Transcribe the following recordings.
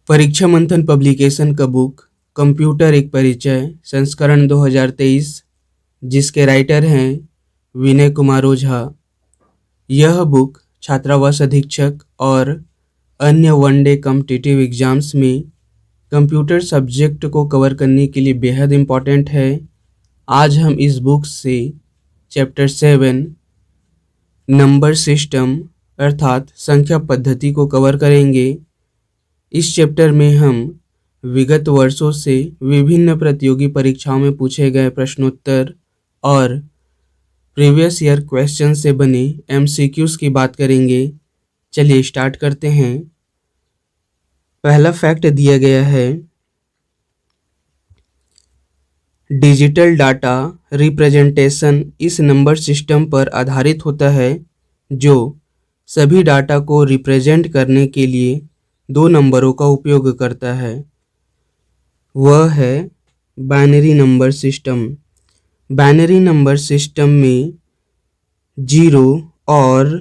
परीक्षा मंथन पब्लिकेशन का बुक कंप्यूटर एक परिचय संस्करण 2023 जिसके राइटर हैं विनय कुमार ओझा। यह बुक छात्रावास अधीक्षक और अन्य वनडे कॉम्पिटिटिव एग्जाम्स में कंप्यूटर सब्जेक्ट को कवर करने के लिए बेहद इम्पॉर्टेंट है। आज हम इस बुक से चैप्टर 7 नंबर सिस्टम अर्थात संख्या पद्धति को कवर करेंगे। इस चैप्टर में हम विगत वर्षों से विभिन्न प्रतियोगी परीक्षाओं में पूछे गए प्रश्नोत्तर और प्रीवियस ईयर क्वेश्चन से बने एमसीक्यूज की बात करेंगे। चलिए स्टार्ट करते हैं। पहला फैक्ट दिया गया है, डिजिटल डाटा रिप्रेजेंटेशन इस नंबर सिस्टम पर आधारित होता है जो सभी डाटा को रिप्रेजेंट करने के लिए दो नंबरों का उपयोग करता है। वह है binary number system. Binary number system में 0 और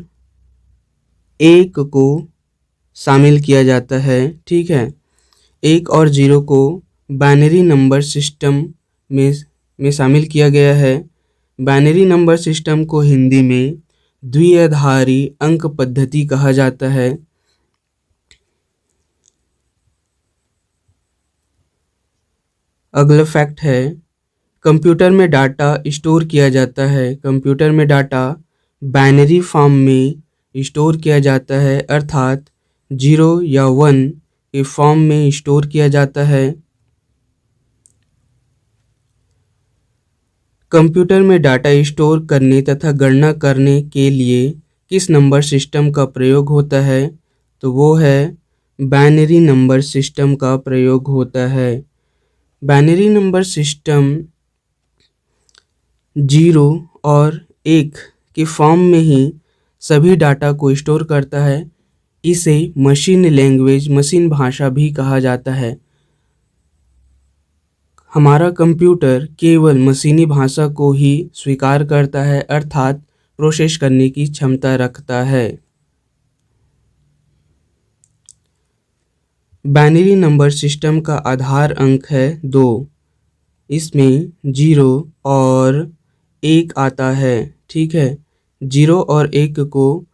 1 को शामिल किया जाता है। ठीक है, 1 और 0 को बाइनरी नंबर सिस्टम में शामिल किया गया है। बाइनरी नंबर सिस्टम को हिंदी में द्विआधारी अंक पद्धति कहा जाता है। अगला फैक्ट है, कंप्यूटर में डाटा स्टोर किया जाता है। कंप्यूटर में डाटा बाइनरी फॉर्म में स्टोर किया जाता है अर्थात 0 या 1 के फॉर्म में स्टोर किया जाता है। कंप्यूटर में डाटा स्टोर करने तथा गणना करने के लिए किस नंबर सिस्टम का प्रयोग होता है? तो वो है बाइनरी नंबर सिस्टम का प्रयोग होता है। बाइनरी नंबर सिस्टम 0 और 1 के फॉर्म में ही सभी डाटा को स्टोर करता है। इसे मशीन लैंग्वेज, मशीन भाषा भी कहा जाता है। हमारा कंप्यूटर केवल मशीनी भाषा को ही स्वीकार करता है अर्थात प्रोसेस करने की क्षमता रखता है। बाइनरी नंबर सिस्टम का आधार अंक है 2। इसमें 0 और 1 आता है। ठीक है, 0 और 1 को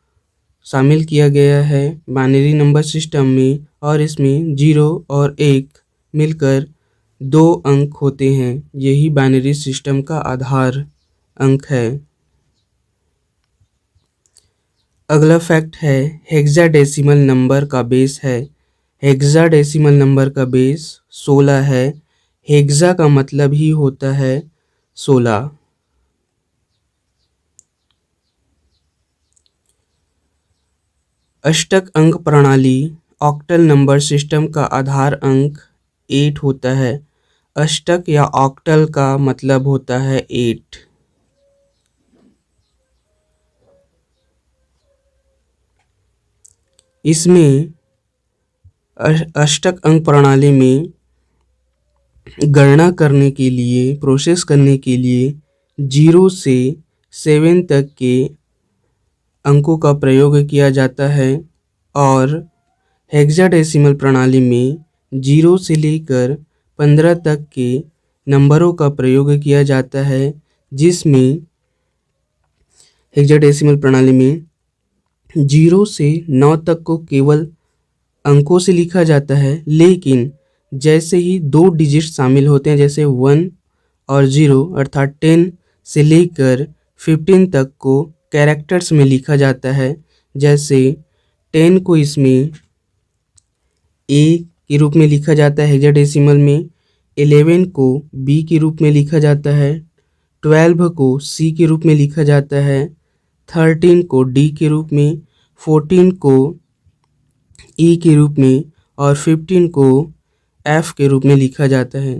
शामिल किया गया है बाइनरी नंबर सिस्टम में और इसमें 0 और 1 मिलकर 2 अंक होते हैं। यही बाइनरी सिस्टम का आधार अंक है। अगला फैक्ट है, हेक्साडेसिमल नंबर का बेस है। हेक्साडेसिमल नंबर का बेस 16 है। हेक्सा का मतलब ही होता है 16। अष्टक अंक प्रणाली ऑक्टल नंबर सिस्टम का आधार अंक 8 होता है। अष्टक या ऑक्टल का मतलब होता है 8। इसमें अष्टक अंक प्रणाली में गणना करने के लिए, प्रोसेस करने के लिए 0 से 7 तक के अंकों का प्रयोग किया जाता है और हेक्साडेसिमल प्रणाली में 0 से लेकर 15 तक के नंबरों का प्रयोग किया जाता है, जिसमें हेक्साडेसिमल प्रणाली में 0 से 9 तक को केवल अंकों से लिखा जाता है, लेकिन जैसे ही 2 डिजिट शामिल होते हैं जैसे 1 और 0 अर्थात 10 से लेकर 15 तक को कैरेक्टर्स में लिखा जाता है। जैसे 10 को इसमें A के रूप में लिखा जाता है हेक्साडेसिमल में, 11 को B के रूप में लिखा जाता है, 12 को C के रूप में लिखा जाता है, 13 को D के रूप में, 14 को E के रूप में और 15 को F के रूप में लिखा जाता है।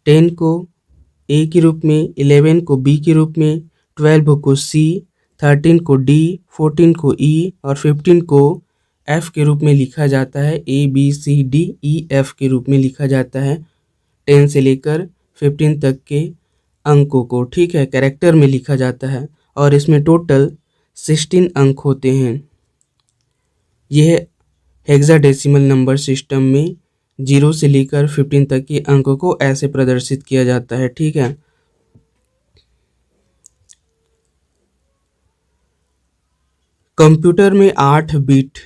10 को A के रूप में, 11 को B के रूप में, 12 को C, 13 को D, 14 को E और 15 को F के रूप में लिखा जाता है। A B C D E F के रूप में लिखा जाता है 10 से लेकर 15 तक के अंकों को। ठीक है, कैरेक्टर में लिखा जाता है और इसमें टोटल 16 अंक होते हैं। यह हेक्साडेसिमल नंबर सिस्टम में 0 से लेकर 15 तक के अंकों को ऐसे प्रदर्शित किया जाता है। ठीक है, कंप्यूटर में 8 बिट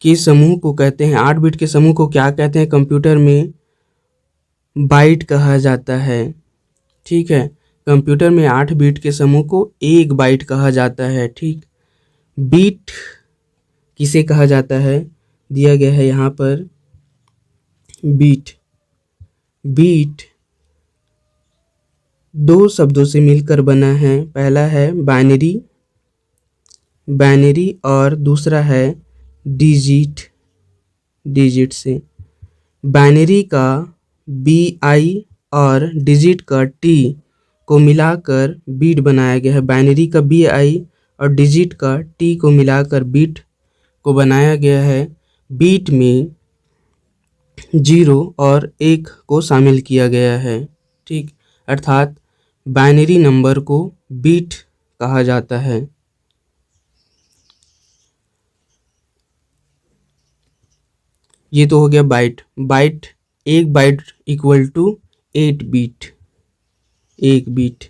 के समूह को कहते हैं, 8 बिट के समूह को क्या कहते हैं? कंप्यूटर में बाइट कहा जाता है। ठीक है, कंप्यूटर में 8 बिट के समूह को 1 बाइट कहा जाता है। ठीक, बीट किसे कहा जाता है? दिया गया है यहाँ पर बीट 2 शब्दों से मिलकर बना है। पहला है बाइनरी और दूसरा है डिजिट से। बाइनरी का BI और डिजिट का T को मिलाकर बीट बनाया गया है। बाइनरी का BI और डिजिट का T को मिलाकर बीट को बनाया गया है। बीट में 0 और 1 को शामिल किया गया है। ठीक, अर्थात बाइनरी नंबर को बीट कहा जाता है। ये तो हो गया byte. 1 byte equal to 8 bit, 1 bit.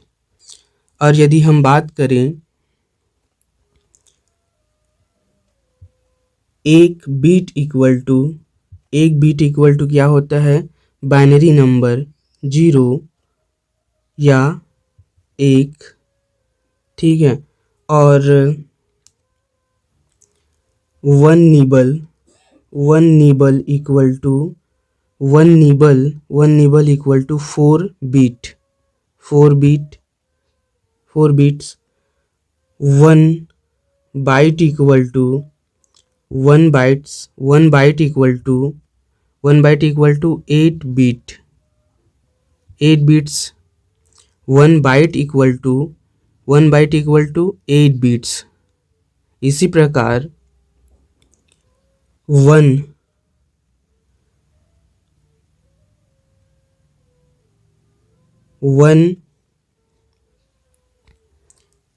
और यदि हम बात करें 1 बीट इक्वल टू क्या होता है? बाइनरी नंबर 0 या 1। ठीक है, और 1 nibble equal to 4 bits. 1 byte equal to 1 byte equal to 8 bits. 1 byte equal to 8 bits. इसी प्रकार 1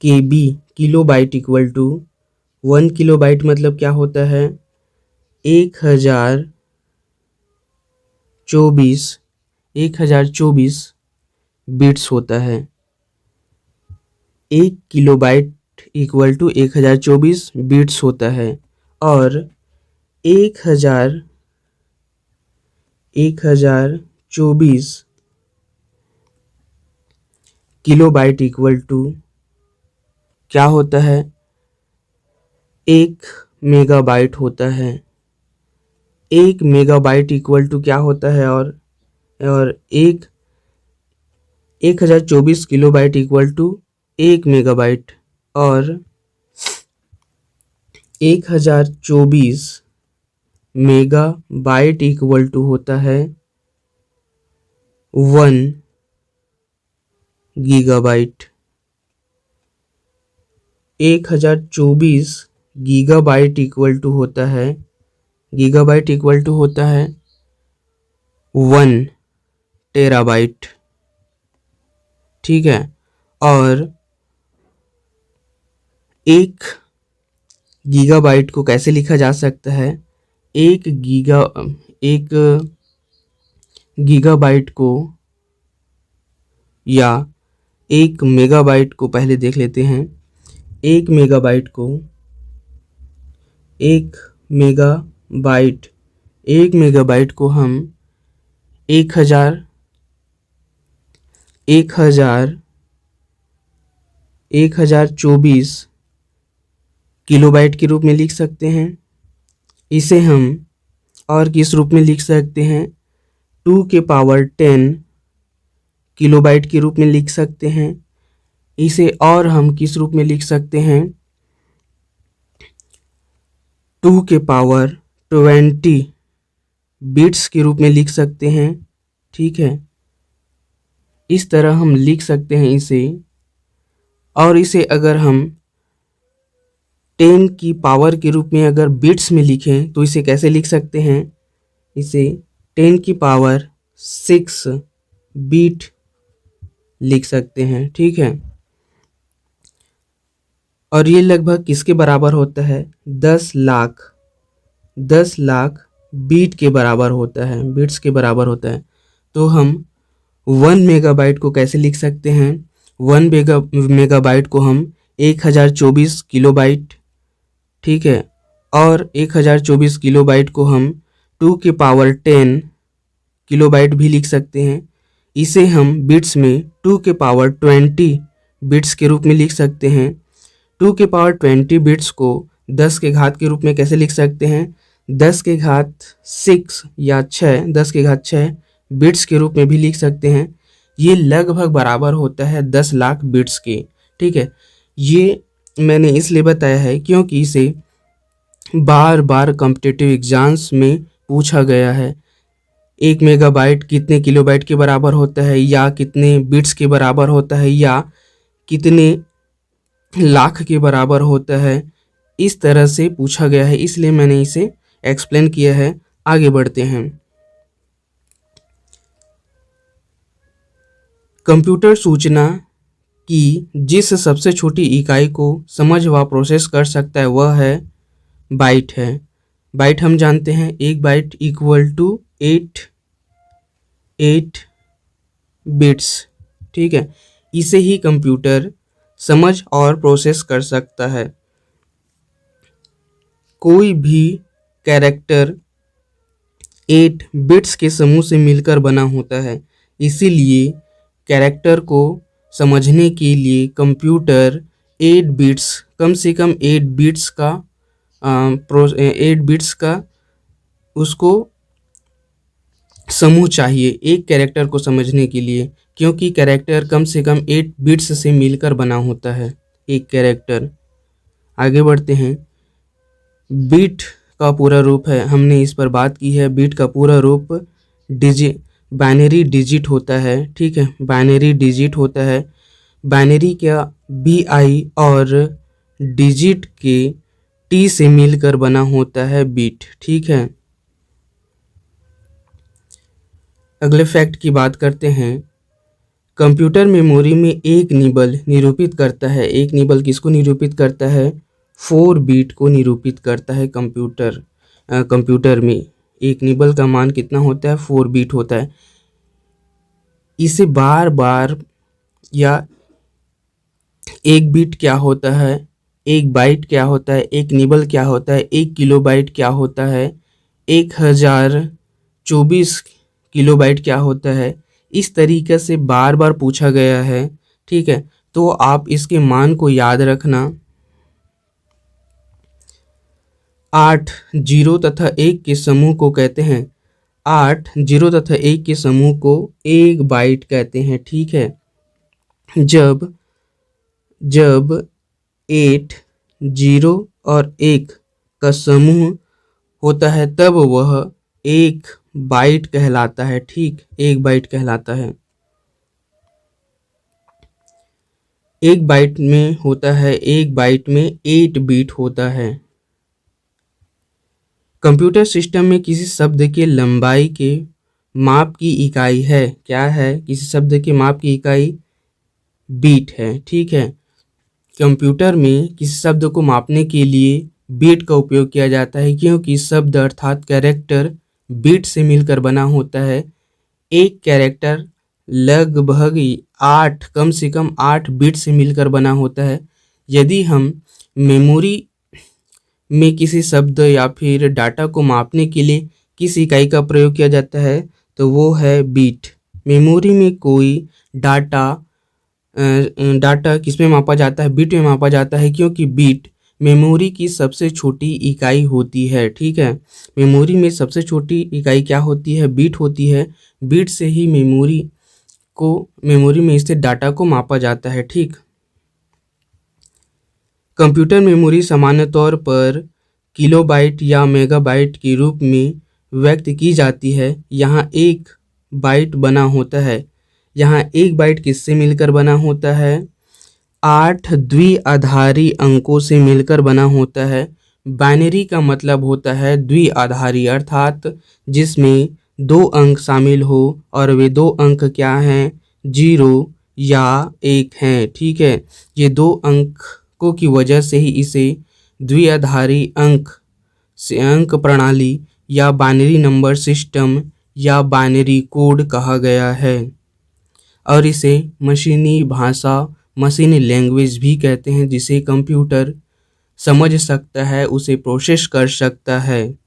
KB kilobyte equal to 1 kilobyte मतलब क्या होता है? 1024 बिट्स होता है। 1 किलोबाइट इक्वल टू 1024 बिट्स होता है। और 1024 किलोबाइट इक्वल टू क्या होता है? 1 मेगाबाइट होता है। 1 मेगाबाइट इक्वल टू क्या होता है? और 1024 किलोबाइट इक्वल टू 1 मेगाबाइट। और 1024 मेगाबाइट इक्वल टू होता है 1 गीगाबाइट। 1024 गीगाबाइट इक्वल टू होता है 1 टेराबाइट। ठीक है, और 1 गीगाबाइट को कैसे लिखा जा सकता है? 1 गीगाबाइट को या 1 मेगाबाइट को पहले देख लेते हैं। 1 मेगाबाइट को हम 1024 किलोबाइट के रूप में लिख सकते हैं। इसे हम और किस रूप में लिख सकते हैं? 2 के पावर 10 किलोबाइट के रूप में लिख सकते हैं। इसे और हम किस रूप में लिख सकते हैं? 2 के पावर 20 बिट्स के रूप में लिख सकते हैं। ठीक है, इस तरह हम लिख सकते हैं इसे। और इसे अगर हम 10 की पावर के रूप में अगर बिट्स में लिखें तो इसे कैसे लिख सकते हैं? इसे 10 की पावर 6 बिट लिख सकते हैं। ठीक है, और ये लगभग किसके बराबर होता है? 10 लाख बीट के बराबर होता है, बिट्स के बराबर होता है। तो हम 1 मेगाबाइट को कैसे लिख सकते हैं? 1 मेगाबाइट को हम 1024 किलोबाइट, ठीक है, और 1024 किलोबाइट को हम 2 की पावर 10 किलोबाइट भी लिख सकते हैं। इसे हम बिट्स में 2 के पावर 20 बिट्स के रूप में लिख सकते हैं। 2 के पावर 20 बिट्स को 10 के घात के रूप में कैसे लिख सकते हैं? 10 के घात 6 या 6, 10 के घात 6 बिट्स के रूप में भी लिख सकते हैं। ये लगभग बराबर होता है 10 लाख बिट्स के, ठीक है। ये मैंने इसलिए बताया है क्योंकि इसे बार बार कॉम्पिटिटिव एग्जाम्स में पूछा गया है। 1 मेगाबाइट कितने किलोबाइट के बराबर होता है, या कितने बिट्स के बराबर होता है, या कितने लाख के बराबर होता है, इस तरह से पूछा गया है, इसलिए मैंने इसे एक्सप्लेन किया है। आगे बढ़ते हैं। कंप्यूटर सूचना की जिस सबसे छोटी इकाई को समझ व प्रोसेस कर सकता है वह है बाइट है। बाइट हम जानते हैं, 1 बाइट इक्वल टू 8 बिट्स, ठीक है। इसे ही कंप्यूटर समझ और प्रोसेस कर सकता है। कोई भी कैरेक्टर 8 बिट्स के समूह से मिलकर बना होता है, इसीलिए कैरेक्टर को समझने के लिए कंप्यूटर 8 बिट्स, कम से कम 8 बिट्स का 8 बिट्स का उसको समूह चाहिए एक कैरेक्टर को समझने के लिए, क्योंकि कैरेक्टर कम से कम 8 बिट्स से मिलकर बना होता है एक कैरेक्टर। आगे बढ़ते हैं। बिट का पूरा रूप है, हमने इस पर बात की है। बिट का पूरा रूप बाइनरी डिजिट होता है, ठीक है, बाइनरी डिजिट होता है। बाइनरी का BI और डिजिट के T से मिलकर बना होता है बिट, ठीक है। अगले फैक्ट की बात करते हैं। कंप्यूटर मेमोरी में एक निबल निरूपित करता है। एक निबल किसको निरूपित करता है? 4 बिट को निरूपित करता है। कंप्यूटर में एक निबल का मान कितना होता है? 4 बिट होता है। इसे बार बार, या एक बिट क्या होता है, एक बाइट क्या होता है, एक निबल क्या होता है, 1 किलोबाइट क्या होता है, 1024 किलोबाइट क्या होता है, इस तरीके से बार बार पूछा गया है, ठीक है। तो आप इसके मान को याद रखना। 8 0 तथा 1 के समूह को कहते हैं, 8 0 तथा 1 के समूह को 1 बाइट कहते हैं, ठीक है। जब 8 0 और 1 का समूह होता है तब वह 1 बाइट कहलाता है, ठीक, 1 बाइट कहलाता है। 1 बाइट में होता है, 1 बाइट में 8 बिट होता है। कंप्यूटर सिस्टम में किसी शब्द के लंबाई के माप की इकाई है, क्या है? किसी शब्द के माप की इकाई बीट है, ठीक है। कंप्यूटर में किसी शब्द को मापने के लिए बीट का उपयोग किया जाता है, क्योंकि शब्द अर्थात कैरेक्टर बीट से मिलकर बना होता है। एक कैरेक्टर लगभग 8, कम से कम 8 बिट से मिलकर बना होता है। यदि हम मेमोरी में किसी शब्द या फिर डाटा को मापने के लिए किस इकाई का प्रयोग किया जाता है तो वो है बीट। मेमोरी में कोई डाटा किस में मापा जाता है? बिट में मापा जाता है, क्योंकि बिट मेमोरी की सबसे छोटी इकाई होती है, ठीक है। मेमोरी में सबसे छोटी इकाई क्या होती है? बिट होती है। बिट से ही मेमोरी में स्थित डाटा को मापा जाता है, ठीक। कंप्यूटर मेमोरी सामान्य तौर पर किलोबाइट या मेगाबाइट के रूप में व्यक्त की जाती है। यहाँ एक बाइट बना होता है। यहाँ एक बाइट किससे मिलकर बना होता है? 8 द्विआधारी अंकों से मिलकर बना होता है। बाइनरी का मतलब होता है द्विआधारी, अर्थात जिसमें 2 अंक शामिल हो और वे 2 अंक क्या हैं? 0 या 1 हैं, ठीक है। ये 2 अंक तर्कों की वजह से ही इसे द्विआधारी अंक प्रणाली या बाइनरी नंबर सिस्टम या बाइनरी कोड कहा गया है। और इसे मशीनी भाषा, मशीनी लैंग्वेज भी कहते हैं, जिसे कंप्यूटर समझ सकता है, उसे प्रोसेस कर सकता है।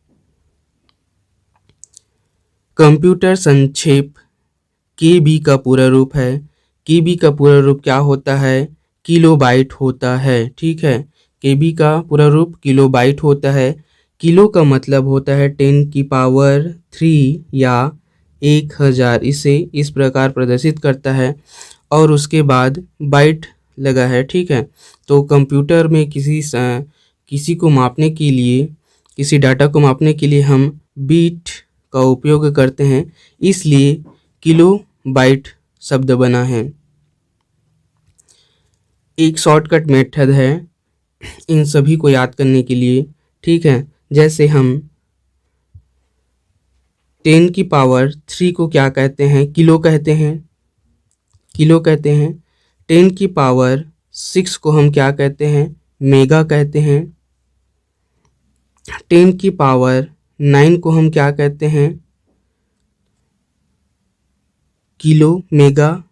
कंप्यूटर संक्षेप केबी का पूरा रूप है। केबी का पूरा रूप क्या होता है? किलोबाइट होता है। ठीक है, केबी का पूरा रूप किलोबाइट होता है। किलो का मतलब होता है 10⁻³ या 1000। इसे इस प्रकार प्रदर्शित करता है और उसके बाद बाइट लगा है। ठीक है, तो कंप्यूटर में किसी को मापने के लिए, किसी डाटा को मापने के लिए हम बीट का उपयोग करते हैं, इसलिए किलो बाइट शब्द बना है। एक शॉर्टकट मेथड है इन सभी को याद करने के लिए। ठीक है, जैसे हम 10⁻³ को क्या कहते हैं? किलो कहते हैं, किलो कहते हैं। 10⁻6 को हम क्या कहते हैं? मेगा कहते हैं। 10⁻9 को हम क्या कहते हैं? किलो, मेगा,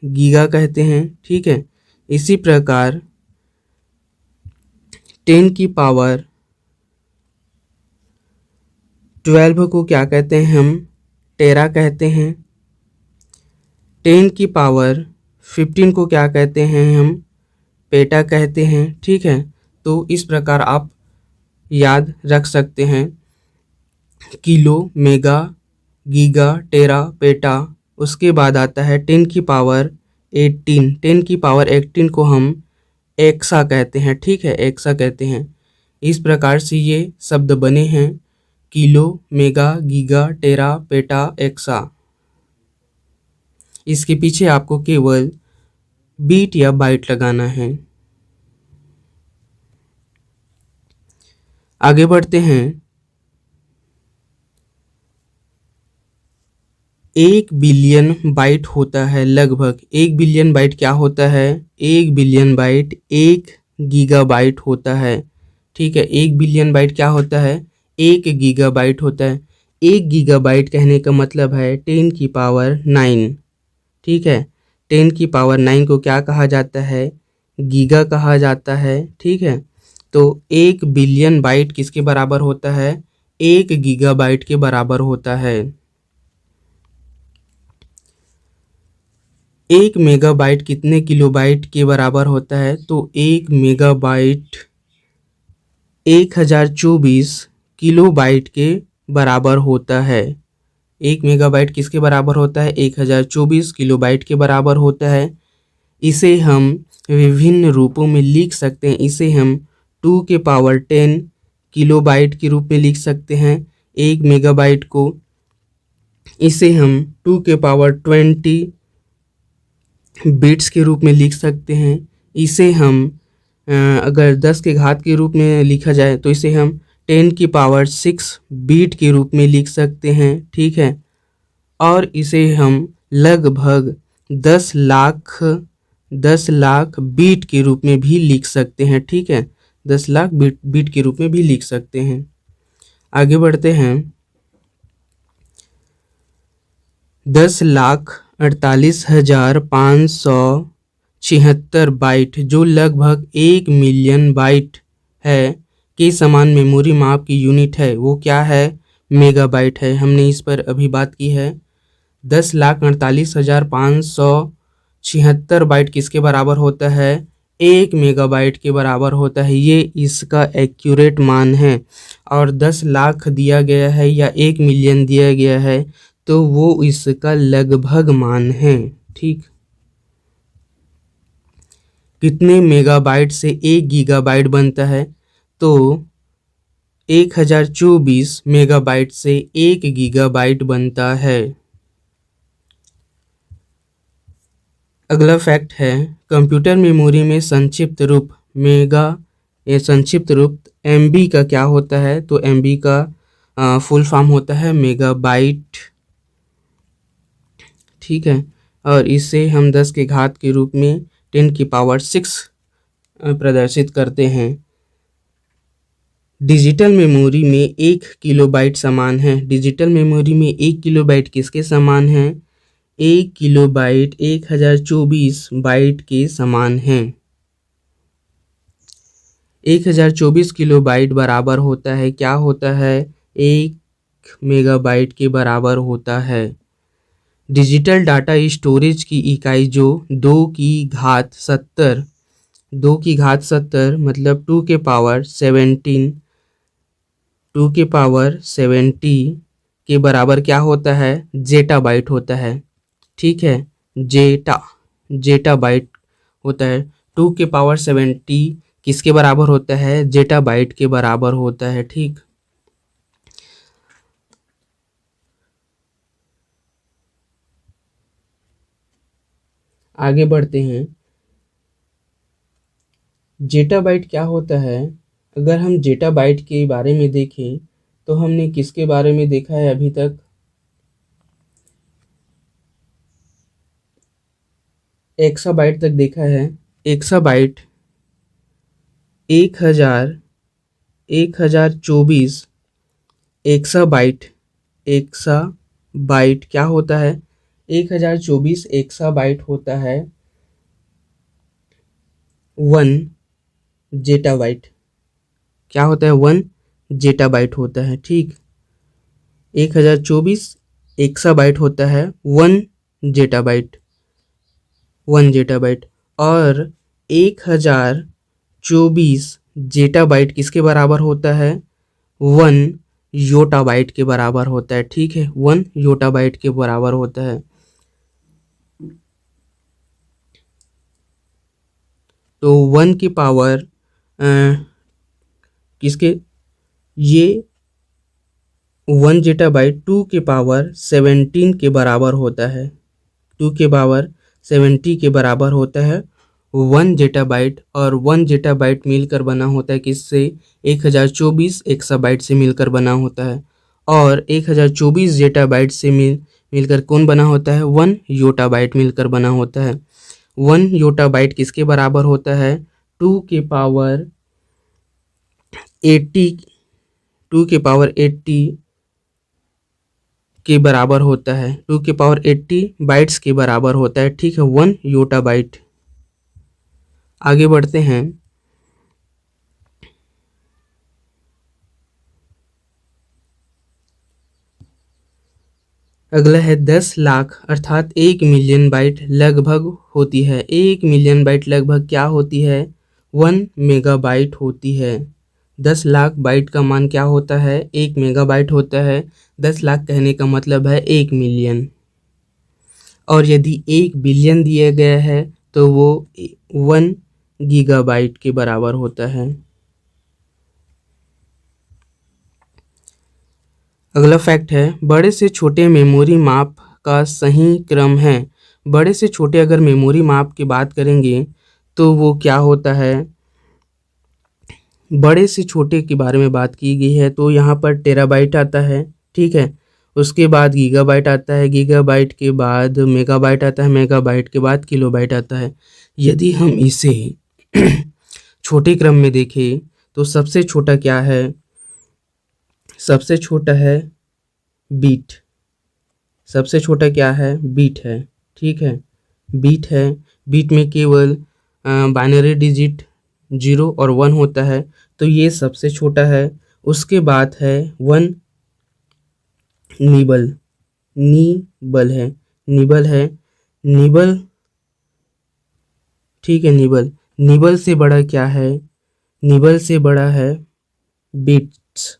गीगा कहते हैं। ठीक है, इसी प्रकार 10⁻12 को क्या कहते हैं? हम टेरा कहते हैं। 10⁻15 को क्या कहते हैं? हम पेटा कहते हैं। ठीक है, तो इस प्रकार आप याद रख सकते हैं। किलो, मेगा, गीगा, टेरा, पेटा। उसके बाद आता है 10⁻18। 10⁻18 को हम एक्सा कहते हैं। ठीक है, एक्सा कहते हैं। इस प्रकार से ये शब्द बने हैं: किलो, मेगा, गीगा, टेरा, पेटा, एक्सा। इसके पीछे आपको केवल बीट या बाइट लगाना है। आगे बढ़ते हैं। 1 बिलियन बाइट होता है लगभग। 1 बिलियन बाइट क्या होता है? 1 बिलियन बाइट 1 गीगाबाइट होता है। ठीक है, 1 बिलियन बाइट क्या होता है? 1 गीगाबाइट होता है। 1 गीगाबाइट कहने का मतलब है 10⁻9। ठीक है, 10⁻9 को क्या कहा जाता है? गीगा कहा जाता है। ठीक है, तो 1 बिलियन बाइट किसके बराबर होता है? 1 गीगाबाइट के बराबर होता है। 1 मेगाबाइट कितने किलोबाइट के बराबर होता है? तो 1 मेगाबाइट 1024 किलोबाइट के बराबर होता है। 1 मेगाबाइट किसके बराबर होता है? 1024 किलोबाइट के बराबर होता है। इसे हम विभिन्न रूपों में लिख सकते हैं। इसे हम 2⁻10 किलोबाइट के रूप में लिख सकते हैं 1 मेगाबाइट को। इसे हम 2⁻20 बिट्स के रूप में लिख सकते हैं। इसे हम अगर 10 के घात के रूप में लिखा जाए तो इसे हम 10⁻6 बीट के रूप में लिख सकते हैं। ठीक है, और इसे हम लगभग 10 लाख बीट के रूप में भी लिख सकते हैं। ठीक है, 10 लाख बीट के रूप में भी लिख सकते हैं। आगे बढ़ते हैं। 10,48,576 बाइट, जो लगभग 1 मिलियन बाइट है, के समान मेमोरी माप की यूनिट है। वो क्या है? मेगाबाइट है। हमने इस पर अभी बात की है। 10,48,576 बाइट किसके बराबर होता है? 1 मेगाबाइट के बराबर होता है। ये इसका एक्यूरेट मान है। और 10 लाख दिया गया है या 1 मिलियन दिया गया है तो वो इसका लगभग मान है। ठीक, कितने मेगाबाइट से 1 गीगाबाइट बनता है? तो 1024 मेगाबाइट से 1 गीगाबाइट बनता है। अगला फैक्ट है, कंप्यूटर मेमोरी में संक्षिप्त रूप एमबी का क्या होता है? तो एमबी का फुल फॉर्म होता है मेगाबाइट। ठीक है, और इसे हम 10 के घात के रूप में 10⁻6 प्रदर्शित करते हैं। डिजिटल मेमोरी में 1 किलोबाइट समान है। डिजिटल मेमोरी में 1 किलोबाइट किसके समान है? 1 किलोबाइट 1024 बाइट के समान है। 1024 किलोबाइट बराबर होता है, क्या होता है? 1 मेगाबाइट के बराबर होता है। डिजिटल डाटा स्टोरेज की इकाई जो 2 की घात 70 मतलब 2 के पावर 70 के बराबर क्या होता है? जेटाबाइट होता है। ठीक है, जेटाबाइट होता है। 2 के पावर 70 किसके बराबर होता है? जेटाबाइट के बराबर होता है। ठीक, आगे बढ़ते हैं। जेटाबाइट क्या होता है? अगर हम जेटाबाइट के बारे में देखें तो हमने किसके बारे में देखा है अभी तक? एक्साबाइट तक देखा है। एक्साबाइट 1024 एक्साबाइट क्या होता है? 1024 एक्साबाइट होता है 1 जेटाबाइट। क्या होता है? 1 जेटाबाइट होता है। ठीक, 1024 एक्साबाइट होता है 1 जेटाबाइट। और 1024 जेटाबाइट किसके बराबर होता है? 1 योटाबाइट के बराबर होता है। ठीक है, 1 योटाबाइट के बराबर होता है। तो 1 की पावर किसके, ये 1 जेटाबाइट 2 के पावर 17 के बराबर होता है। 2 के पावर 70 के बराबर होता है 1 जेटाबाइट। और 1 जेटाबाइट मिलकर बना होता है किससे? 1024 एक्साबाइट से मिलकर बना होता है। और 1024 जेटाबाइट से मिलकर कौन बना होता है? 1 योटाबाइट मिलकर बना होता है। 1 योटाबाइट किसके बराबर होता है? 2 के पावर 80 2 के पावर 80 के बराबर होता है। 2 के पावर 80 बाइट्स के बराबर होता है। ठीक है, 1 योटाबाइट। आगे बढ़ते हैं। अगला है 10 लाख अर्थात 1 मिलियन बाइट लगभग होती है। 1 मिलियन बाइट लगभग क्या होती है? 1 मेगाबाइट होती है। 10 लाख बाइट का मान क्या होता है? 1 मेगाबाइट होता है। 10 लाख कहने का मतलब है 1 मिलियन। और यदि 1 बिलियन दिया गया है तो वो 1 गीगाबाइट के बराबर होता है। अगला फैक्ट है, बड़े से छोटे मेमोरी माप का सही क्रम है। बड़े से छोटे अगर मेमोरी माप की बात करेंगे तो वो क्या होता है? बड़े से छोटे के बारे में बात की गई है तो यहाँ पर टेराबाइट आता है। ठीक है, उसके बाद गीगाबाइट आता है, गीगाबाइट के बाद मेगाबाइट आता है, मेगाबाइट के बाद किलोबाइट आता है। यदि हम इसे छोटे क्रम में देखें तो सबसे छोटा क्या है? सबसे छोटा है बीट। सबसे छोटा क्या है? बीट है। ठीक है, बीट है। बीट में केवल बाइनरी डिजिट 0 और 1 होता है, तो ये सबसे छोटा है। उसके बाद है 1 निबल। निबल है, निबल है, निबल। ठीक है, निबल। निबल से बड़ा क्या है? निबल से बड़ा है बिट्स।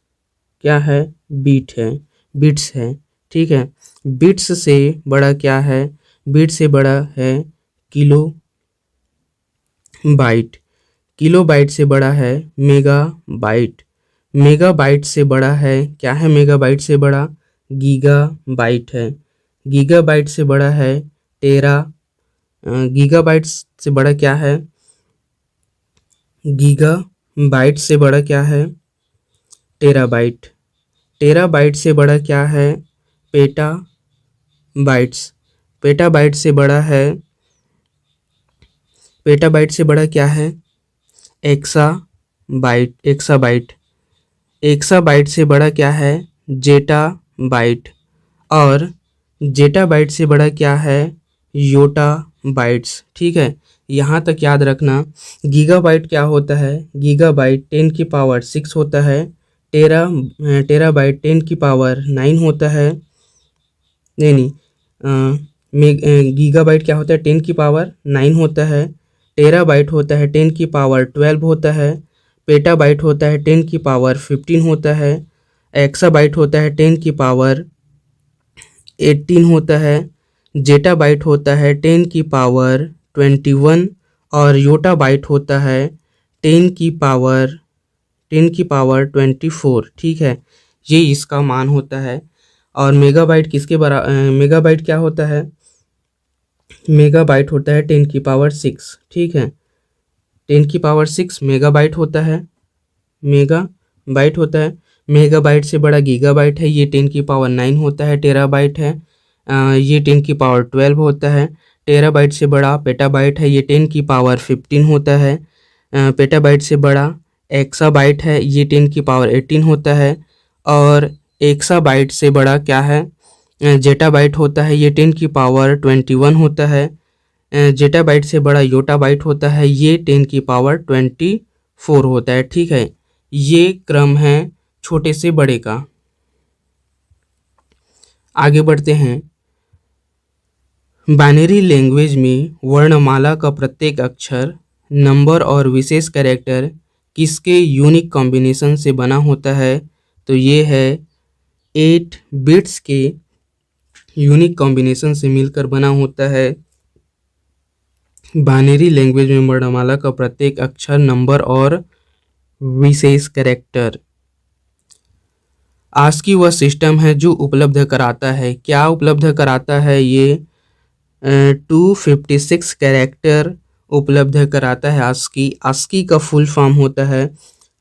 क्या है? बीट है, बिट्स है। ठीक है, बिट्स से बड़ा क्या है? बिट से बड़ा है किलो बाइट। किलो बाइट से बड़ा है मेगा बाइट। मेगा बाइट से बड़ा है क्या है? मेगा बाइट से बड़ा गीगा बाइट है। गीगा बाइट से बड़ा है टेरा। गीगा बाइट से बड़ा क्या है? गीगा बाइट से बड़ा क्या है? टेराबाइट। टेराबाइट से बड़ा क्या है? PETA bytes. पेटाबाइट से बड़ा है, पेटाबाइट से बड़ा क्या है? AXA bite, exabyte. एक्साबाइट से बड़ा क्या है? Zetta byte. और जेटा बाइट से बड़ा क्या है? Yotta bytes. ठीक है, यहाँ तक याद रखना। गीगाबाइट क्या होता है? गीगाबाइट 10 की पावर 6 होता है। टेराबाइट 10 की पावर 9 होता है। नहीं नहीं, गीगाबाइट क्या होता है? 10 की पावर 9 होता है। टेराबाइट होता है 10 की पावर 12 होता है। पेटाबाइट होता है 10 की पावर 15 होता है। एक्साबाइट होता है 10 की पावर 18 होता है। जेटाबाइट होता है 10 की पावर 21। और योटाबाइट होता है 10 की पावर 24। ठीक है, ये इसका मान होता है। और मेगाबाइट मेगाबाइट क्या होता है? मेगाबाइट होता है 10 की पावर 6। ठीक है, 10 की पावर 6 मेगाबाइट होता है। मेगाबाइट होता है। मेगाबाइट से बड़ा गीगाबाइट है, ये 10 की पावर 9 होता है। टेराबाइट है, ये 10 की पावर 12 होता है। टेराबाइट से बड़ा पेटाबाइट है, ये 10 की पावर 15 होता है। पेटाबाइट से बड़ा एक्साबाइट है, ये 10 की पावर 18 होता है। और एक्साबाइट से बड़ा क्या है? जेटाबाइट होता है, ये 10 की पावर 21 होता है। जेटाबाइट से बड़ा योटाबाइट होता है, ये 10 की पावर 24 होता है। ठीक है, ये क्रम है छोटे से बड़े का। आगे बढ़ते हैं। बाइनरी लैंग्वेज में वर्णमाला का प्रत्येक अक्षर, नंबर और विशेष कैरेक्टर किसके यूनिक कॉम्बिनेशन से बना होता है? तो ये है 8 बिट्स के यूनिक कॉम्बिनेशन से मिलकर बना होता है। बाइनरी लैंग्वेज में वर्णमाला का प्रत्येक अक्षर, नंबर और विशेष कैरेक्टर। आस्की वह सिस्टम है जो उपलब्ध कराता है, क्या उपलब्ध कराता है? ये 256 कैरेक्टर उपलब्ध कराता है आस्की। आस्की का फुल फॉर्म होता है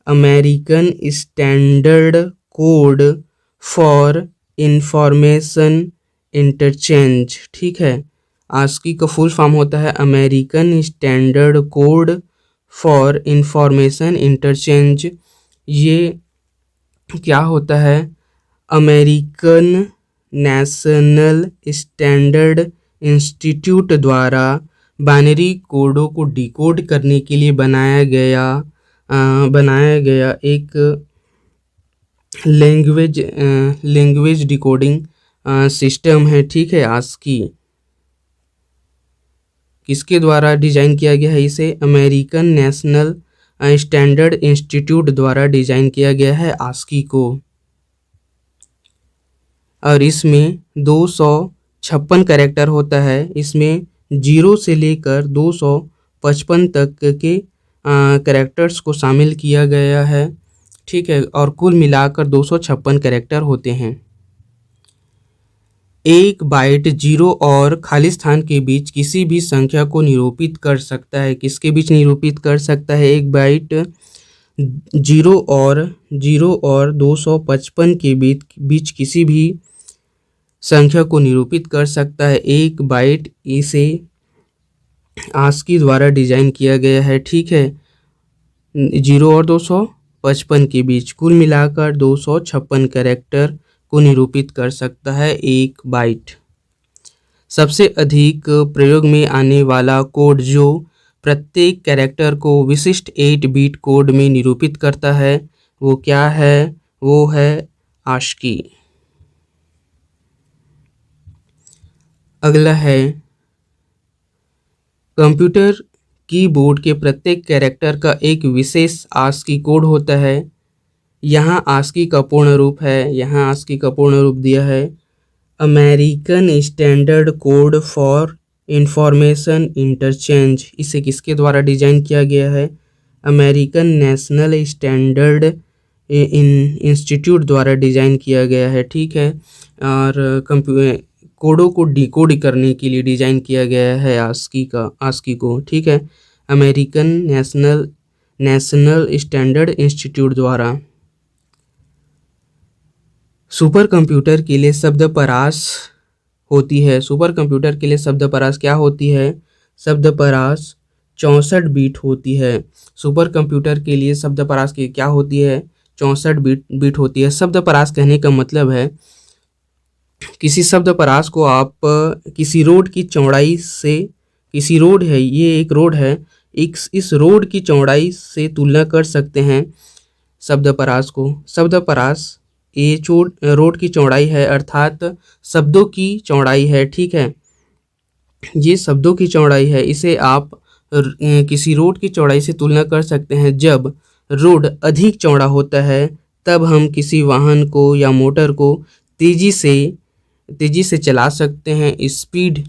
American standard code for information interchange. ठीक है, आस्की का फुल फॉर्म होता है American standard code for information interchange. ये क्या होता है? अमेरिकन नेशनल स्टैंडर्ड इंस्टीट्यूट द्वारा बाइनरी कोडों को डिकोड करने के लिए बनाया गया एक लैंग्वेज डिकोडिंग सिस्टम है। ठीक है, आस्की किसके द्वारा डिजाइन किया गया है? इसे अमेरिकन नेशनल स्टैंडर्ड इंस्टीट्यूट द्वारा डिजाइन किया गया है आस्की को। और इसमें 256 कैरेक्टर होता है। इसमें 0 से लेकर 255 तक के कैरेक्टर्स को शामिल किया गया है। ठीक है, और कुल मिलाकर 256 कैरेक्टर होते हैं। एक बाइट 0 और खाली स्थान के बीच किसी भी संख्या को निरूपित कर सकता है। किसके बीच निरूपित कर सकता है? एक बाइट 0 और 255 के बीच किसी भी संख्या को निरूपित कर सकता है। एक बाइट इसे आस्की द्वारा डिजाइन किया गया है। ठीक है, 0 और 255 के बीच कुल मिलाकर 256 कैरेक्टर को निरूपित कर सकता है एक बाइट। सबसे अधिक प्रयोग में आने वाला कोड जो प्रत्येक कैरेक्टर को विशिष्ट 8 बिट कोड में निरूपित करता है वो क्या है? वो है आस्की। अगला है कंप्यूटर कीबोर्ड के प्रत्येक कैरेक्टर का एक विशेष आस्की कोड होता है। यहाँ आस्की का पूर्ण रूप है, यहाँ आस्की का पूर्ण रूप दिया है American standard code for information interchange. इसे किसके द्वारा डिजाइन किया गया है? अमेरिकन नेशनल स्टैंडर्ड इंस्टीट्यूट द्वारा डिजाइन किया गया है। ठीक है, और कोडों को डिकोड करने के लिए डिजाइन किया गया है आस्की को। ठीक है, अमेरिकन नेशनल स्टैंडर्ड इंस्टीट्यूट द्वारा। सुपर कंप्यूटर के लिए शब्द परास होती है। सुपर कंप्यूटर के लिए शब्द परास क्या होती है? शब्द परास 64 बीट होती है। सुपर कंप्यूटर के लिए शब्द परास की क्या होती है? 64 बीट होती है। शब्द परास कहने का मतलब है किसी शब्द परास को आप किसी रोड की चौड़ाई से, किसी रोड है, ये एक रोड है, इस रोड की चौड़ाई से तुलना कर सकते हैं शब्द परास को। शब्द परास ये रोड की चौड़ाई है, अर्थात शब्दों की चौड़ाई है, ठीक है। ये शब्दों की चौड़ाई है, इसे आप किसी रोड की चौड़ाई से तुलना कर सकते हैं। जब रोड अधिक चौड़ा होता है तब हम किसी वाहन को या मोटर को तेजी से चला सकते हैं, स्पीड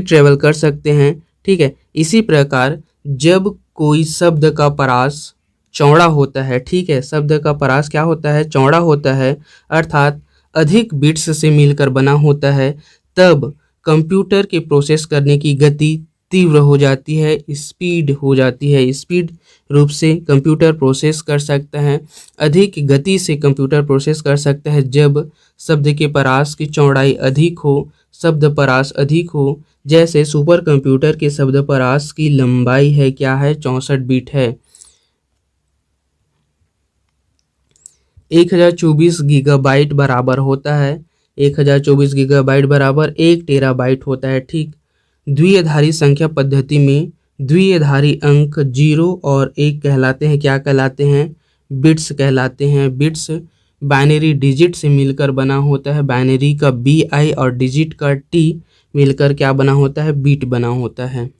ट्रेवल कर सकते हैं, ठीक है। इसी प्रकार जब कोई शब्द का परास चौड़ा होता है, ठीक है, शब्द का परास क्या होता है? चौड़ा होता है, अर्थात अधिक बिट्स से मिलकर बना होता है, तब कंप्यूटर के प्रोसेस करने की गति तीव्र हो जाती है, स्पीड हो जाती है। स्पीड रूप से कंप्यूटर प्रोसेस कर सकता है, अधिक गति से कंप्यूटर प्रोसेस कर सकता है जब शब्द के परास की चौड़ाई अधिक हो, शब्द परास अधिक हो। जैसे सुपर कंप्यूटर के शब्द परास की लंबाई है, क्या है? 64 बीट है। 1024 गीगाबाइट बराबर होता है, 1024 गीगाबाइट बराबर 1 टेराबाइट होता है, ठीक। द्विआधारी संख्या पद्धति में द्विआधारी अंक 0 और 1 कहलाते हैं, क्या कहलाते हैं? बिट्स कहलाते हैं। बिट्स बाइनरी डिजिट से मिलकर बना होता है, बाइनरी का BI और डिजिट का T मिलकर क्या बना होता है? बीट बना होता है।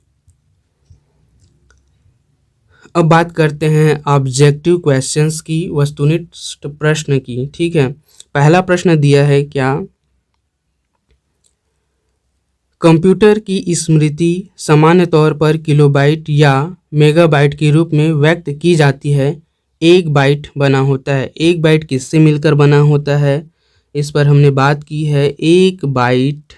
अब बात करते हैं ऑब्जेक्टिव क्वेश्चंस की, वस्तुनिष्ठ प्रश्न की, ठीक है। पहला प्रश्न दिया है क्या? कंप्यूटर की स्मृति सामान्य तौर पर किलोबाइट या मेगाबाइट के रूप में व्यक्त की जाती है। एक बाइट बना होता है, एक बाइट किससे मिलकर बना होता है? इस पर हमने बात की है। एक बाइट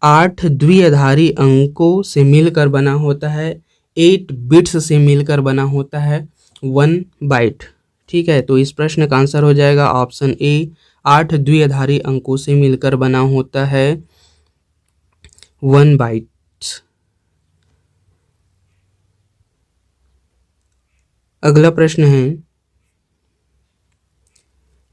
8 द्विआधारी अंकों से मिलकर बना होता है, 8 बिट्स से मिलकर बना होता है 1 बाइट, ठीक है। तो इस प्रश्न का आंसर हो जाएगा ऑप्शन ए, 8 द्विआधारी अंकों से मिलकर बना होता है 1 बाइट। अगला प्रश्न है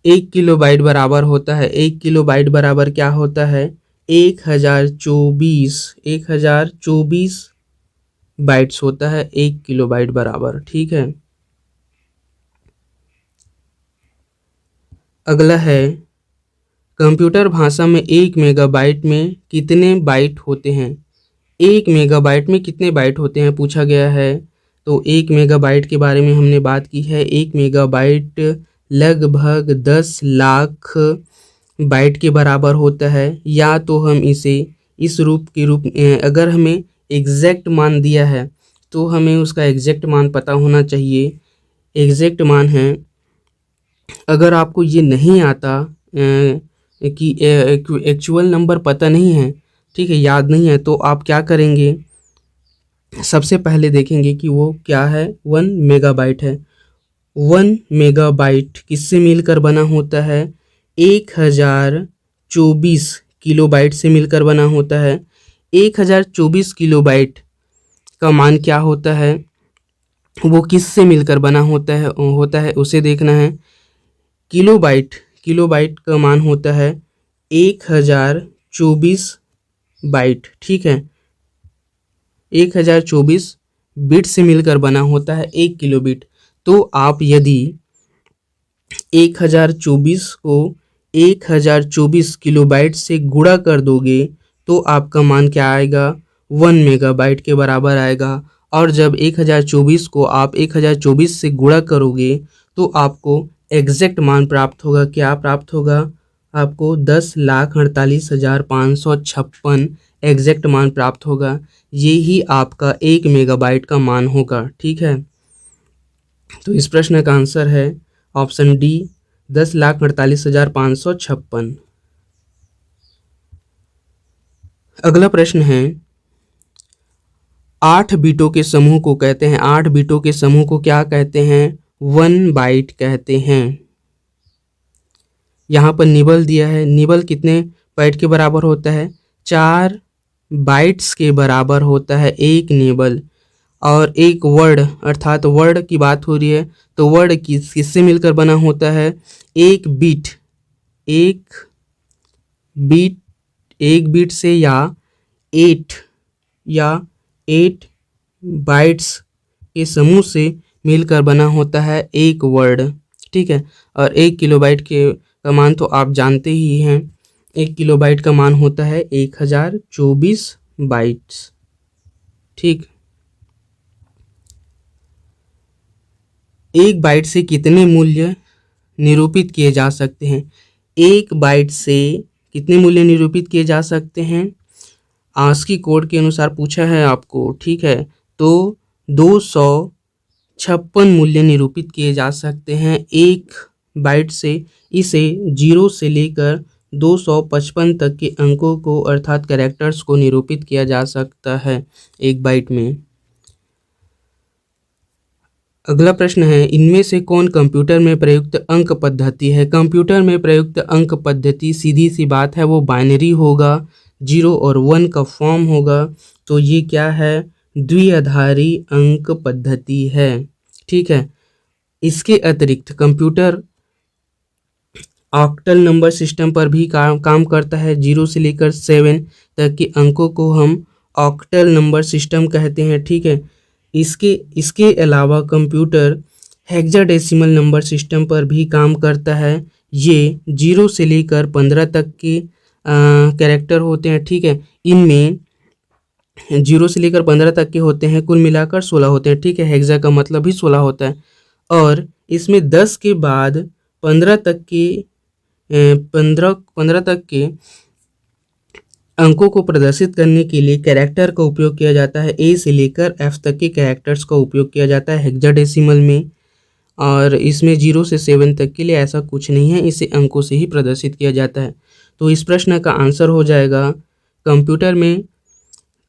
1 किलोबाइट बराबर होता है, 1 किलोबाइट बराबर क्या होता है? 1024 बाइट्स होता है 1 किलोबाइट बराबर, ठीक है। अगला है कंप्यूटर भाषा में 1 मेगाबाइट में कितने बाइट होते हैं? 1 मेगाबाइट में कितने बाइट होते हैं पूछा गया है। तो 1 मेगाबाइट के बारे में हमने बात की है। 1 मेगाबाइट लगभग 10 लाख बाइट के बराबर होता है। या तो हम इसे इस रूप अगर हमें एग्जैक्ट मान दिया है तो हमें उसका एग्जैक्ट मान पता होना चाहिए। एग्जैक्ट मान है, अगर आपको ये नहीं आता कि एक्चुअल नंबर पता नहीं है, ठीक है, याद नहीं है, तो आप क्या करेंगे? सबसे पहले देखेंगे कि वो क्या है, 1 मेगाबाइट है। 1 मेगाबाइट किससे मिलकर बना होता है? 1024 किलोबाइट से मिलकर बना होता है। 1024 किलोबाइट का मान क्या होता है? वो किससे मिलकर बना होता है उसे देखना है। किलोबाइट का मान होता है 1024 बाइट, ठीक है। 1024 बिट से मिलकर बना होता है 1 किलोबिट। तो आप यदि 1024 को 1024 किलोबाइट से गुणा कर दोगे तो आपका मान क्या आएगा? 1 मेगाबाइट के बराबर आएगा। और जब 1024 को आप 1024 से गुणा करोगे तो आपको एग्जैक्ट मान प्राप्त होगा। क्या प्राप्त होगा? आपको 10,48,556 एग्जैक्ट मान प्राप्त होगा। ये ही आपका 1 मेगाबाइट का मान होगा, ठीक है। तो इस प्रश्न का आंसर है ऑप्शन डी, 10,48,556। अगला प्रश्न है 8 बीटों के समूह को कहते हैं, 8 बीटों के समूह को क्या कहते हैं? 1 बाइट कहते हैं। यहाँ पर निबल दिया है, निबल कितने बाइट के बराबर होता है? 4 बाइट्स के बराबर होता है एक निबल। और एक वर्ड, अर्थात वर्ड की बात हो रही है तो वर्ड किससे मिलकर बना होता है? एक बीट, एक बीट, एक बीट से एट या 8 बाइट्स के समूह से मिलकर बना होता है एक वर्ड। ठीक है, और 1 किलोबाइट का मान तो आप जानते ही हैं, 1 किलोबाइट का मान होता है 1024 बाइट्स। ठीक, एक बाइट से कितने मूल्य निरूपित किए जा सकते हैं? एक बाइट से कितने मूल्य निरूपित किए जा सकते हैं? आस्की कोड के अनुसार पूछा है आपको। ठीक है, तो 256 मूल्य निरूपित किए जा सकते हैं एक बाइट से। इसे 0 से लेकर 255 तक के अंकों को अर्थात कैरेक्टर्स को निरूपित किया जा सकता है एक बाइट में। अगला प्रश्न है, इनमें से कौन कंप्यूटर में प्रयुक्त अंक पद्धति है? कंप्यूटर में प्रयुक्त अंक पद्धति सीधी सी बात है, वो बाइनरी होगा, 0 और 1 का फॉर्म होगा। तो ये क्या है? द्विआधारी अंक पद्धति है। ठीक है, इसके अतिरिक्त कंप्यूटर ऑक्टल नंबर सिस्टम पर भी काम करता है। 0 से लेकर 7 तक के अंकों को हम ऑक्टल नंबर सिस्टम कहते हैं। ठीक है, इसके अलावा कंप्यूटर हेक्साडेसिमल नंबर सिस्टम पर भी काम करता है। ये 0 से लेकर 15 तक के कैरेक्टर होते हैं। ठीक है, इनमें 0 से लेकर 15 तक के होते हैं, कुल मिलाकर 16 होते हैं। ठीक है, हेक्सा का मतलब भी 16 होता है। और इसमें 10 के बाद 15 तक के 15 तक के अंकों को प्रदर्शित करने के लिए कैरेक्टर का उपयोग किया जाता है। ए से लेकर एफ तक के कैरेक्टर्स का उपयोग किया जाता है हेक्साडेसिमल में। और इसमें 0 से 7 तक के लिए ऐसा कुछ नहीं है, इसे अंकों से ही प्रदर्शित किया जाता है। तो इस प्रश्न का आंसर हो जाएगा कंप्यूटर में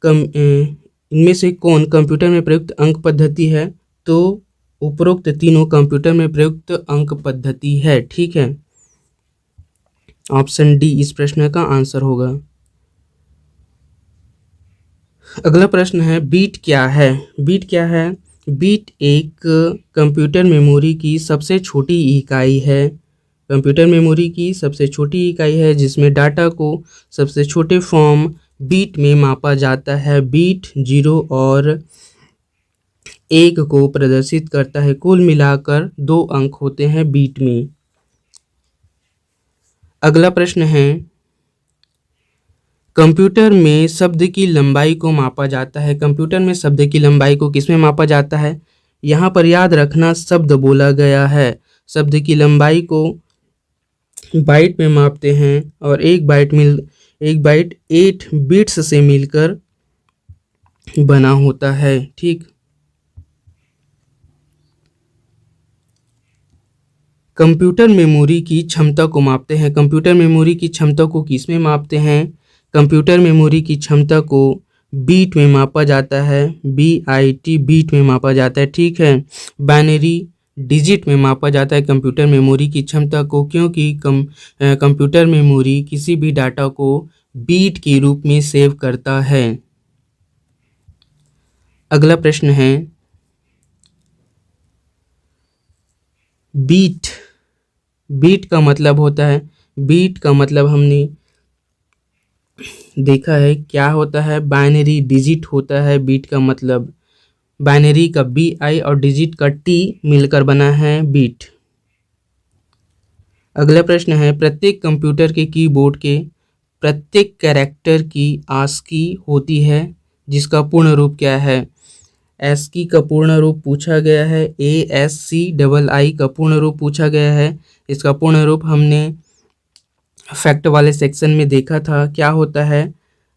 इनमें से कौन कंप्यूटर में प्रयुक्त अंक पद्धति है? तो उपरोक्त तीनों कंप्यूटर में प्रयुक्त अंक पद्धति है। ठीक है, ऑप्शन डी इस प्रश्न का आंसर होगा। अगला प्रश्न है, बीट क्या है? बीट क्या है? बीट एक कंप्यूटर मेमोरी की सबसे छोटी इकाई है। कंप्यूटर मेमोरी की सबसे छोटी इकाई है जिसमें डाटा को सबसे छोटे फॉर्म बीट में मापा जाता है। बीट 0 और 1 को प्रदर्शित करता है। कुल मिलाकर 2 अंक होते हैं बीट में। अगला प्रश्न है, कंप्यूटर में शब्द की लंबाई को मापा जाता है। कंप्यूटर में शब्द की लंबाई को किसमें मापा जाता है? यहाँ पर याद रखना शब्द बोला गया है। शब्द की लंबाई को बाइट में मापते हैं और एक बाइट 8 बिट्स से मिलकर बना होता है। ठीक, कंप्यूटर मेमोरी की क्षमता को मापते हैं। कंप्यूटर मेमोरी की क्षमता को किसमें मापते हैं? कंप्यूटर मेमोरी की क्षमता को बीट में मापा जाता है। BIT बीट में मापा जाता है। ठीक है, बाइनरी डिजिट में मापा जाता है कंप्यूटर मेमोरी की क्षमता को, क्योंकि कंप्यूटर मेमोरी किसी भी डाटा को बीट के रूप में सेव करता है। अगला प्रश्न है, बीट का मतलब होता है, बीट का मतलब हमने देखा है क्या होता है, बाइनरी डिजिट होता है। बीट का मतलब बाइनरी का BI और डिजिट का T मिलकर बना है बीट। अगला प्रश्न है, प्रत्येक कंप्यूटर के कीबोर्ड के प्रत्येक कैरेक्टर की ASCII होती है जिसका पूर्ण रूप क्या है? ASCII का पूर्ण रूप पूछा गया है। ASCII का पूर्ण रूप पूछा गया है। इसका पूर्ण रूप हमने फैक्ट वाले सेक्शन में देखा था। क्या होता है?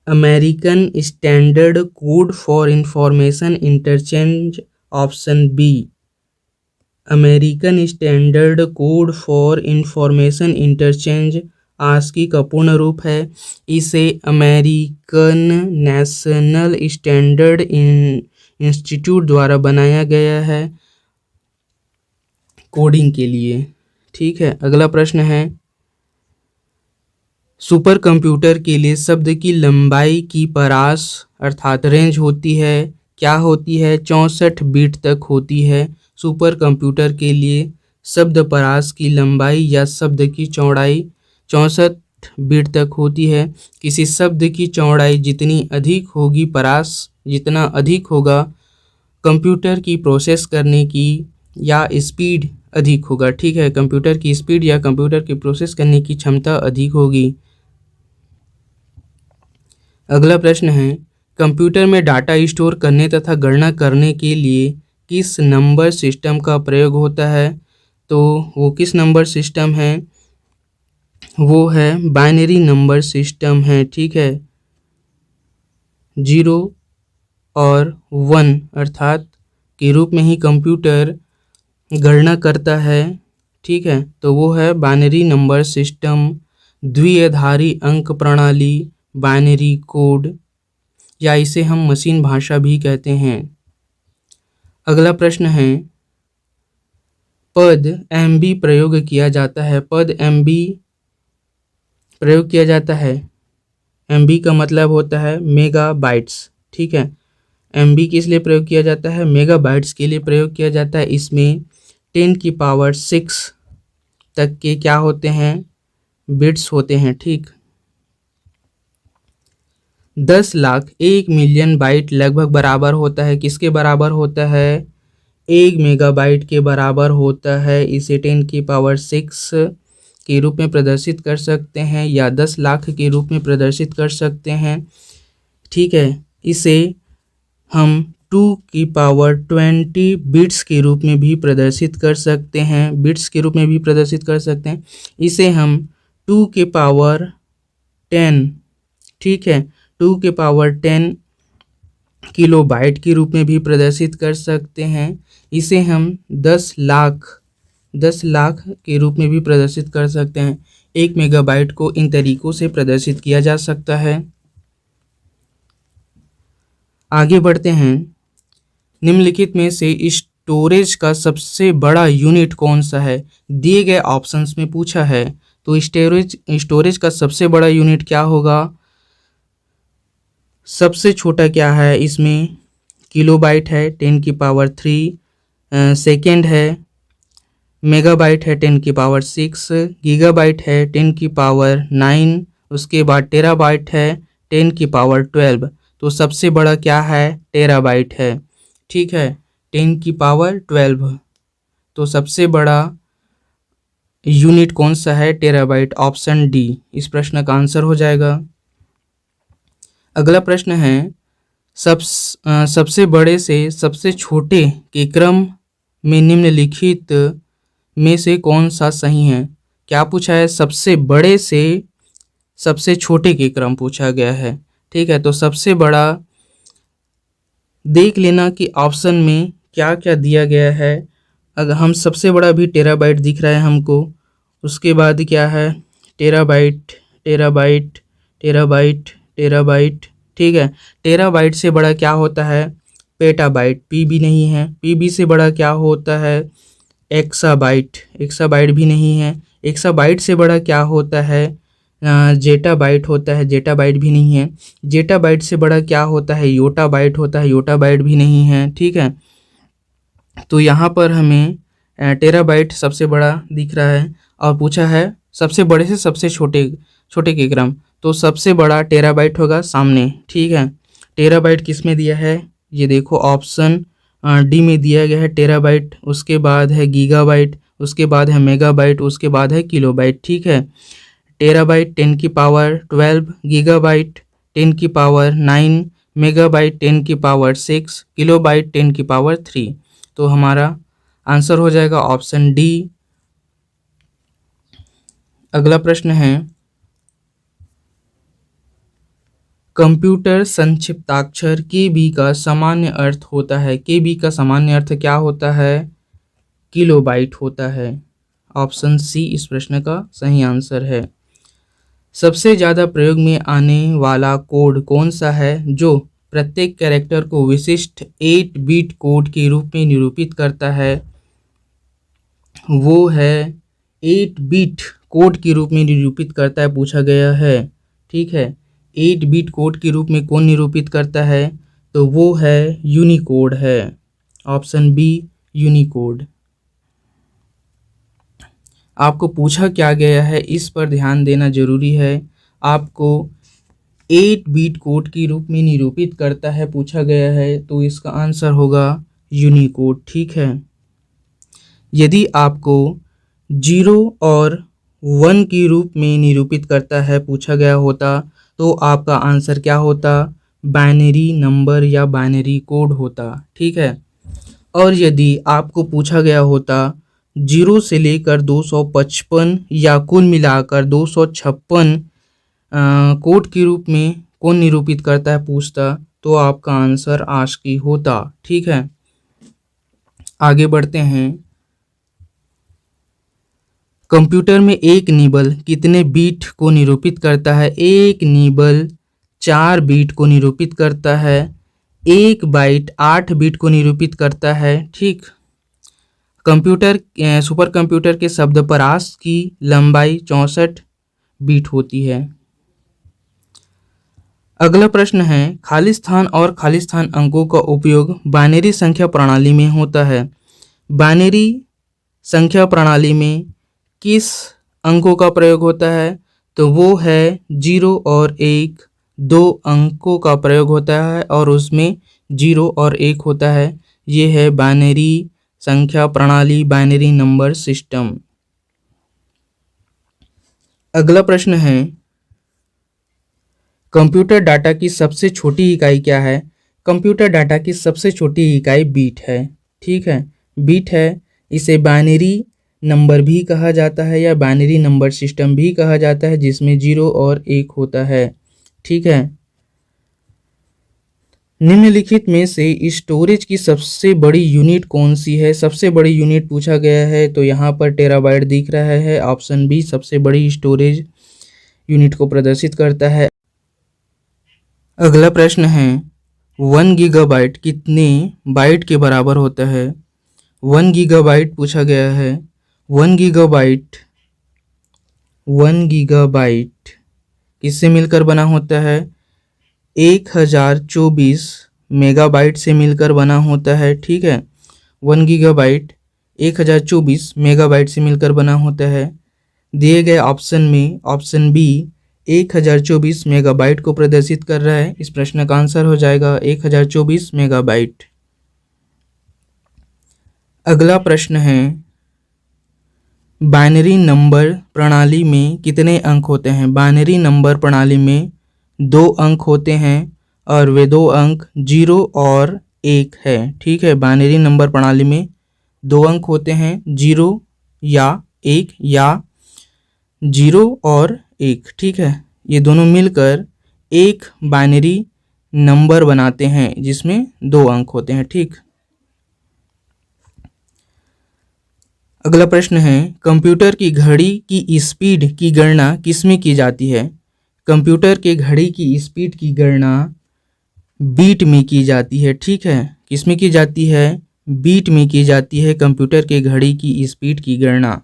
American standard code for information interchange, option B. American standard code for information interchange ASCII का पूर्ण रूप है। इसे अमेरिकन नेशनल स्टैंडर्ड इंस्टीट्यूट द्वारा बनाया गया है कोडिंग के लिए। ठीक है, अगला प्रश्न है, सुपर कंप्यूटर के लिए शब्द की लंबाई की परास अर्थात रेंज होती है, क्या होती है, 64 बीट तक होती है। सुपर कंप्यूटर के लिए शब्द परास की लंबाई या शब्द की चौड़ाई 64 बीट तक होती है। किसी शब्द की चौड़ाई जितनी अधिक होगी, परास जितना अधिक होगा, कंप्यूटर की प्रोसेस करने की या स्पीड अधिक होगा। ठीक है, कंप्यूटर की स्पीड या कंप्यूटर की प्रोसेस करने की क्षमता अधिक होगी। अगला प्रश्न है, कंप्यूटर में डाटा स्टोर करने तथा गणना करने के लिए किस नंबर सिस्टम का प्रयोग होता है? तो वो किस नंबर सिस्टम है? वो है बाइनरी नंबर सिस्टम है। ठीक है, 0 और 1 अर्थात के रूप में ही कंप्यूटर गणना करता है। ठीक है, तो वो है बाइनरी नंबर सिस्टम, द्विआधारी अंक प्रणाली, बाइनरी कोड, या इसे हम मशीन भाषा भी कहते हैं। अगला प्रश्न है, पद एमबी प्रयोग किया जाता है। पद एमबी प्रयोग किया जाता है। एमबी का मतलब होता है मेगा बाइट्स। ठीक है, एमबी किस लिए प्रयोग किया जाता है? मेगा बाइट्स के लिए प्रयोग किया जाता है। इसमें 10 की पावर 6 तक के क्या होते हैं? बिट्स होते हैं। ठीक, 10 लाख 1 मिलियन बाइट लगभग बराबर होता है किसके बराबर होता है? 1 मेगाबाइट के बराबर होता है। इसे 10 की पावर 6 के रूप में प्रदर्शित कर सकते हैं या 10 लाख के रूप में प्रदर्शित कर सकते हैं। ठीक है, इसे हम 2 की पावर 20 बिट्स के रूप में भी प्रदर्शित कर सकते हैं। बिट्स के रूप में भी प्रदर्शित कर सकते हैं। इसे हम 2 के पावर 10, ठीक है, 2 के पावर 10 किलोबाइट के रूप में भी प्रदर्शित कर सकते हैं। इसे हम 10 लाख के रूप में भी प्रदर्शित कर सकते हैं। 1 मेगाबाइट को इन तरीकों से प्रदर्शित किया जा सकता है। आगे बढ़ते हैं, निम्नलिखित में से स्टोरेज का सबसे बड़ा यूनिट कौन सा है? दिए गए ऑप्शंस में पूछा है, तो स्टोरेज का सबसे बड़ा यूनिट क्या होगा? सबसे छोटा क्या है इसमें? किलोबाइट है 10 की पावर 3, सेकेंड है मेगाबाइट है 10 की पावर 6, गीगाबाइट है 10 की पावर 9, उसके बाद टेराबाइट है 10 की पावर 12। तो सबसे बड़ा क्या है? टेराबाइट है। ठीक है, 10 की पावर 12। तो सबसे बड़ा यूनिट कौन सा है? टेराबाइट। ऑप्शन डी इस प्रश्न का आंसर हो जाएगा। अगला प्रश्न है, सबसे बड़े से सबसे छोटे के क्रम में निम्नलिखित में से कौन सा सही है? क्या पूछा है? सबसे बड़े से सबसे छोटे के क्रम पूछा गया है। ठीक है, तो सबसे बड़ा देख लेना कि ऑप्शन में क्या क्या दिया गया है। अगर हम सबसे बड़ा भी टेराबाइट दिख रहा है हमको, उसके बाद क्या है? Terabyte terabyte terabyte terabyte. ठीक है, टेराबाइट से बड़ा क्या होता है? पेटाबाइट। पीबी नहीं है। पीबी से बड़ा क्या होता है? एक्साबाइट। एक्साबाइट भी नहीं है। एक्साबाइट से बड़ा क्या होता है? जेटाबाइट होता है। जेटाबाइट भी नहीं है। जेटाबाइट से बड़ा क्या होता है? योटाबाइट होता है। योटाबाइट भी नहीं है। ठीक है, तो यहाँ पर हमें टेराबाइट सबसे बड़ा दिख रहा है और पूछा है सबसे बड़े से सबसे छोटे छोटे के क्रम, तो सबसे बड़ा टेराबाइट होगा सामने। ठीक है, टेराबाइट किस में दिया है? ये देखो ऑप्शन डी में दिया गया है टेराबाइट। उसके बाद है गीगाबाइट, उसके बाद है मेगाबाइट, उसके बाद है किलोबाइट। ठीक है, टेराबाइट 10 की पावर 12, गीगाबाइट 10 की पावर 9, मेगाबाइट 10 की पावर 6, किलोबाइट 10 की पावर 3। तो हमारा आंसर हो जाएगा ऑप्शन डी। अगला प्रश्न है, कंप्यूटर संक्षिप्ताक्षर केबी का सामान्य अर्थ होता है। केबी का सामान्य अर्थ क्या होता है? किलोबाइट होता है। ऑप्शन सी इस प्रश्न का सही आंसर है। सबसे ज़्यादा प्रयोग में आने वाला कोड कौन सा है जो प्रत्येक कैरेक्टर को विशिष्ट 8 बिट कोड के रूप में निरूपित करता है? वो है 8 बिट कोड के रूप में निरूपित करता है पूछा गया है। ठीक है, 8 बिट कोड के रूप में कौन निरूपित करता है, तो वो है यूनिकोड है, ऑप्शन बी यूनिकोड। आपको पूछा क्या गया है इस पर ध्यान देना जरूरी है। आपको 8 बिट कोड के रूप में निरूपित करता है पूछा गया है, तो इसका आंसर होगा यूनिकोड। ठीक है, यदि आपको 0 और 1 के रूप में निरूपित करता है पूछा गया होता, तो आपका आंसर क्या होता, बाइनरी नंबर या बाइनरी कोड होता। ठीक है, और यदि आपको पूछा गया होता 0 से लेकर 255 या कुल मिलाकर 256 कोड के रूप में कौन निरूपित करता है पूछता, तो आपका आंसर आस्की होता। ठीक है, आगे बढ़ते हैं। कंप्यूटर में एक निबल कितने बीट को निरूपित करता है? एक निबल 4 बीट को निरूपित करता है। एक बाइट 8 बीट को निरूपित करता है। ठीक, कंप्यूटर सुपर कंप्यूटर के शब्दपरास की लंबाई 64 बीट होती है। अगला प्रश्न है, खालिस्तान और खालिस्तान अंकों का उपयोग बाइनरी संख्या प्रणाली में होता है। बाइनरी संख्या प्रणाली में किस अंकों का प्रयोग होता है? तो वो है 0 और 1, 2 अंकों का प्रयोग होता है और उसमें 0 और 1 होता है। ये है बाइनरी संख्या प्रणाली, बाइनरी नंबर सिस्टम। अगला प्रश्न है, कंप्यूटर डाटा की सबसे छोटी इकाई क्या है? कंप्यूटर डाटा की सबसे छोटी इकाई बीट है। ठीक है, बीट है। इसे बाइनरी नंबर भी कहा जाता है या बाइनरी नंबर सिस्टम भी कहा जाता है, जिसमें 0 और 1 होता है। ठीक है, निम्नलिखित में से स्टोरेज की सबसे बड़ी यूनिट कौन सी है? सबसे बड़ी यूनिट पूछा गया है, तो यहाँ पर टेराबाइट दिख रहा है। ऑप्शन बी सबसे बड़ी स्टोरेज यूनिट को प्रदर्शित करता है। अगला प्रश्न है, 1 गीगाबाइट कितने बाइट के बराबर होता है? 1 गीगाबाइट पूछा गया है। 1 गीगाबाइट किससे मिलकर बना होता है? 1024 मेगाबाइट से मिलकर बना होता है। ठीक है, 1 गीगाबाइट 1024 मेगाबाइट से मिलकर बना होता है। दिए गए ऑप्शन में ऑप्शन बी 1024 मेगाबाइट को प्रदर्शित कर रहा है। इस प्रश्न का आंसर हो जाएगा 1024 मेगाबाइट। अगला प्रश्न है, बाइनरी नंबर प्रणाली में कितने अंक होते हैं? बाइनरी नंबर प्रणाली में 2 अंक होते हैं और वे 2 अंक 0 और 1 है। ठीक है, बाइनरी नंबर प्रणाली में 2 अंक होते हैं, 0 या 1 या 0 और 1। ठीक है, ये दोनों मिलकर एक बाइनरी नंबर बनाते हैं जिसमें 2 अंक होते हैं। ठीक, अगला प्रश्न है, कंप्यूटर की घड़ी की स्पीड की गणना किसमें की जाती है? कंप्यूटर के घड़ी की स्पीड की गणना बीट में की जाती है। ठीक है, किसमें की जाती है? बीट में की जाती है कंप्यूटर के घड़ी की स्पीड की गणना।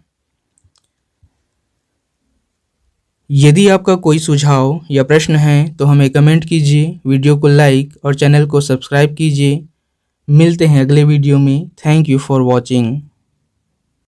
यदि आपका कोई सुझाव या प्रश्न है तो हमें कमेंट कीजिए, वीडियो को लाइक और चैनल को सब्सक्राइब कीजिए। मिलते हैं अगले वीडियो में। Thank you for watching.